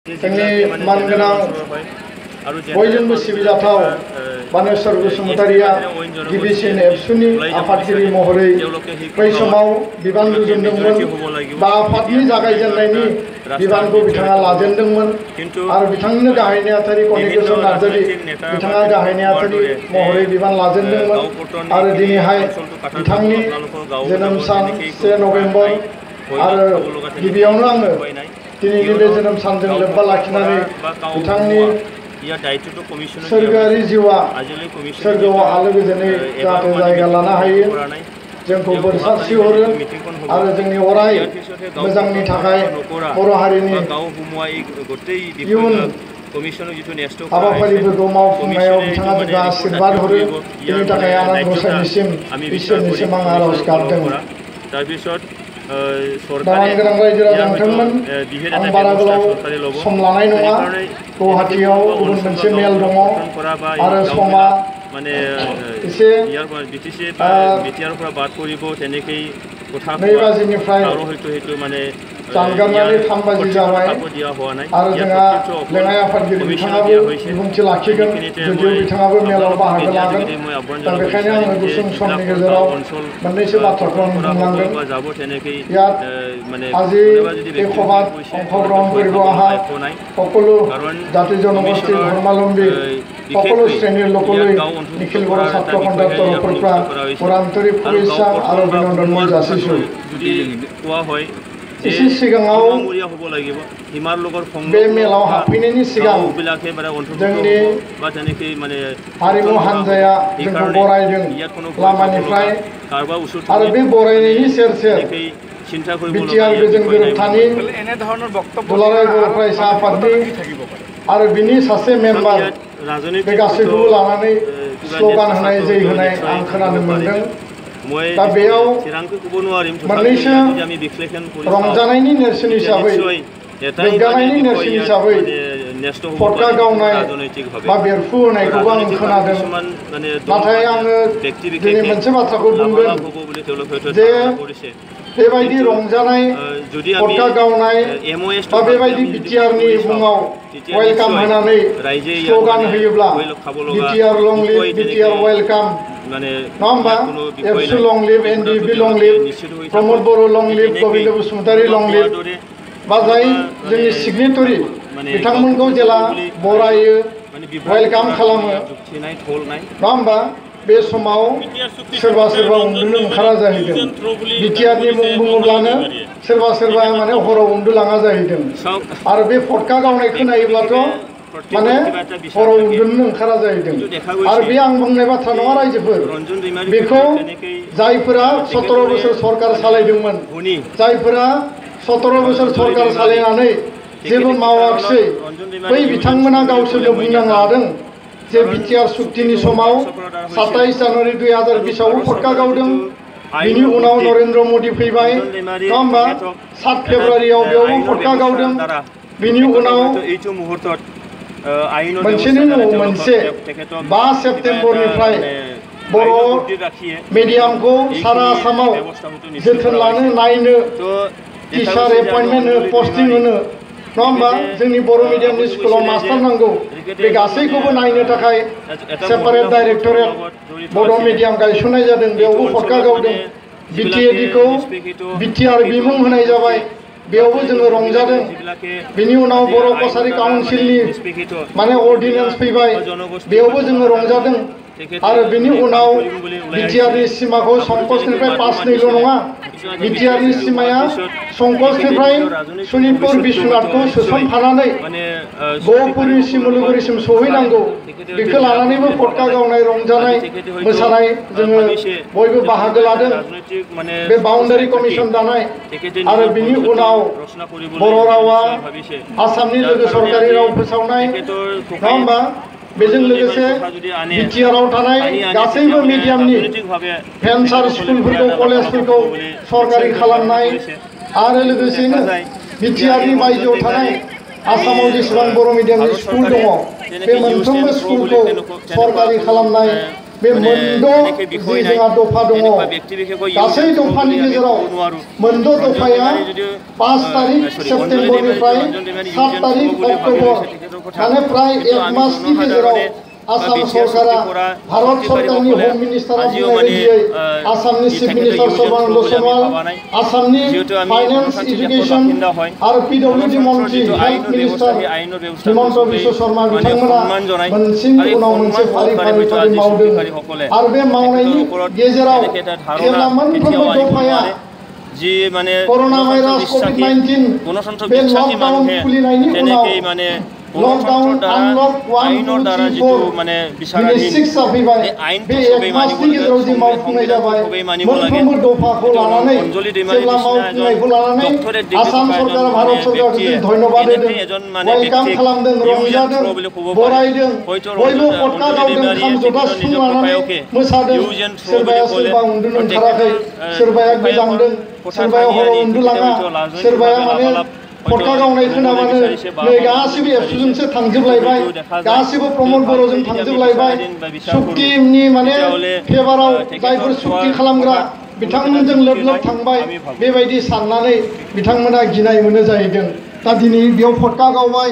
जोंनि मानगोनां बयजोंबो सिबिजाथाव बानेश्वर बसुमतारिया गिबिसिन एबसुनि आफादगिरि महरै बै समाव बिबान रुजुनदोंमोन बा आफादनि जागायजेननायनि बिबानखौ बिथाङा लाजेनदोंमोन आरो बिथांनिनो गाहाय नेहाथारि कनिकेश्वर नार्जारी बिथाङा गाहाय नेहाथारि महरै बिबान लाजेनदोंमोन आरो दिनैहाय बिथांनि जोनोम सान 1 नभेम्बर आरो गिबियावनो आङो दिनैनि बे जोनोम सानजों लोब्बा लाखिनानै बिथांनि सोरगोआरि जिउआ सोरगोआव आलो गोजोनै जाहाथे जायगा लानो हायो जोंखौ बोर सारस्रिहरो आरो जोंनि अराय मोजांनि थाखाय बर' हारिनि इयुन हाबाफारिफोरखौ मावफुंनायाव बिथाङा जोंखौ आशीर्बाद हरो बेनि थाखाय आनान गसाइनिसिम इसोरनिसिम आं आरज गाबदों। दामान गोनां रायजो राजा नोंथांमोन आं बारा गोलाव सम लानाय नङा गुवाहाटीयाव गुबुन मोनसे मेल दङ आरो समा एसे 2 बाजिनिफ्राय जानगारनानै 3 बाजि जाबाय आरो जोंहा लेङाइ आफादगिरि बिथाङाबो बिबुंथि लाखिगोन जुदिও बिथाङाबो मेलाव बाहागो लागोन दा बेखायनो आङो गुसुं समनि गेजेराव मोननैसो बाथ्राखौ आं बुंलांगोन। ইয়াত আজি এই সভাত অংশগ্ৰহণ কৰিব অহা সকলো জাতি জনগোষ্ঠীৰ ধৰ্মাৱলম্বী সকলো শ্ৰেণীৰ লোকলৈ নিখিল বড়ো ছাত্ৰ সন্থাৰ তৰফৰ পৰা মোৰ আন্তৰিক শুভেচ্ছা আৰু অভিনন্দন মই যাচিছোঁ। एसे सिगाङाव बे मेलाव हाबफैनायनि सिगां जोंनि हारिमु हान्जाया जोंखौ बरायदों लामानिफ्राय आरो बे बरायनायनि सेर सेर बिटिआर गोजोन गोरोबथानि दुलाराय बर' फरायसा आफादनि आरो बिनि सासे मेम्बार बे गासैखौबो लानानै स्ल'गान होनाय जै होनाय आं खोनानो मोन्दों। दा बेयाव मोननैसो रंजानायनि नेरसोन हिसाबै गोग्गानायनि नेरसोन हिसाबै फटका गावनाय बा बेरफु होनायखौबो आं खोनादों। नाथाय आङो दिनै मोनसे बाथ्राखौ बुंगोन जे बेबायदि रंजानाय फटका गावनाय बा बेबायदि बिटिआरनि मुङाव वेलकाम होनानै स्ल'गान होयोब्ला बिटिआर लं लिभ बिटिआर वेलकाम नङा होमबा एबसु लं लिभ एनडिएफबि लं लिभ प्रमद बर' लं लिभ गबिन्द बसुमतारी लं लिभ बा जाय जोंनि सिगनेटरि बिथांमोनखौ जेला बरायो वेलकाम खालामो नङा होमबा बे समाव सोरबा सोरबा उन्दुनो ओंखारा जाहैदों बिटिआरनि मुं बुङोब्लानो सोरबा सोरबा माने हराव उन्दुलाङा जाहैदों आरो बे फटका गावनाय खोनायोब्लाथ' माने हराव उन्दुनो ओंखारा जाहैदों आरो बे आं बुंनाय बाथ्रा नङा रायजोफोर बेखौ जायफोरा 17 बोसोर सरकार सालायदोंमोन जायफोरा 17 बोसोर सरकार सालायनानै जेबो मावाखिसै बै बिथांमोना गावसोरनो बुंना लादों जे बिटिआर सुक्तिनि समाव 27 जानुवारि 2020आव फटका गावदों बिनि उनाव नरेन्द्र मोदी फैबाय नङा होमबा 7 फेब्रुवारियाव बेयावबो फटका गावदों बिनि उनाव मोनसेनि उनाव मोनसे 5 सेप्तेम्बरनिफ्राय बर' मिडियामखौ सारा आसामाव जोथोन लानो नायनो टिचार एपइन्टमेन्ट होनो पस्टिं होनो नङा होमबा जोंनि बर' मिडियामनि स्कुलाव मास्टार नांगौ बे गासैखौबो नायनो थाखाय सेपारेट डाइरेक्टरेट बड' मिडियाम गायसननाय जादों बेयावबो फटका गावदों बिटिएडिखौ बिटिआर बिमुं होनाय जाबाय बेयावबो जोङो रंजादों बिनि उनाव बर' कसारी काउन्सिलनि माने अर्डिनेन्स फैबाय बेयावबो जोङो रंजादों आरो बिनि उनाव बिटिआरनि सिमाखौ संकसनिफ्राय 5-2ल' नङा बिटिआरनि सिमाया संकसनिफ्राय सनितपुर बिश्वनाथखौ सोसनफानानै गहपुरनि सिमुलुगुरिसिम सहैनांगौ बेखौ लानानैबो फटका गावनाय रंजानाय मोसानाय जोङो बयबो बाहागो लादों बे बाउन्डारि कमिसन दानाय आरो बिनि उनाव बर' रावा आसामनि लोगो सरकारि राव फोसावनाय नङा होमबा बेजों लोगोसे बिटिआरआव थानाय गासैबो मिडियामनि भेन्सार स्कुलफोरखौ कलेजफोरखौ सरकारि खालामनाय आरो लोगोसेनो बिटिआरनि बायजोआव थानाय आसामाव जेसेबां बर' मिडियामनि स्कुल दङ बे मोनफ्रोमबो स्कुलखौ सरकारि खालामनाय बे मोनद' जि जोंहा दफा दङ गासै दफानि गेजेराव मोनद' दफाया 5 तारिख सेप्तेम्बरनिफ्राय 7 तारिख अक्ट'बर माने प्राय 1 मासनि गेजेराव आसाम सरकारा भारत सरकारनि होम मिनिस्टारा बुंनाय बायदियै आसामनि चिफ मिनिस्टार सर्बानन्द सन'वाल आसामनि फाइनेन्स एजुकेशन आरो पिडब्लिउडि मन्त्रि हेल्थ मिनिस्टार हिमन्त बिश्व शर्मा बिथांमोना मोनसेनि उनाव मोनसे फारि मावदों आरो बे मावनायनि गेजेराव जेब्ला मोनफ्रोमबो दफाया जी माने कोरोना भाइरास कोविड-19 बे लकडाउन खुलिनायनि उनाव लकडाउन आनलक 1 2 3 4 माने बिसाराधीन बे एक मासनि गेजेराव जे मावफुंनाय जाबाय मोनफ्रोमबो दफाखौ लानानै जेब्ला मावफुंनायखौ लानानै आसाम सरकार भारत सरकारखौ जों धन्यबाद होदों वेलकाम खालामदों रंजादों बरायदों बयबो पटका गावदों खाम जथा सिफुं लानानै मोसादों सोरबाया सोरबा उन्दुनो ओंखाराखै सोरबाया गोजांदों सोरबाया हराव उन्दुलाङा सोरबाया माने पटका गावनाय खोनाबानो नै गासिबो एबसुजोंसो थांजोबलायबाय गासिबो प्रमद बर'जों थांजोबलायबाय सुक्तिनि माने फेभाराव जायफोर सुक्ति खालामग्रा बिथांमोनजों लोब लोब थांबाय बेबायदि साननानै बिथांमोना गिनाय मोनो जाहैदों दा दिनै बेयाव पटका गावबाय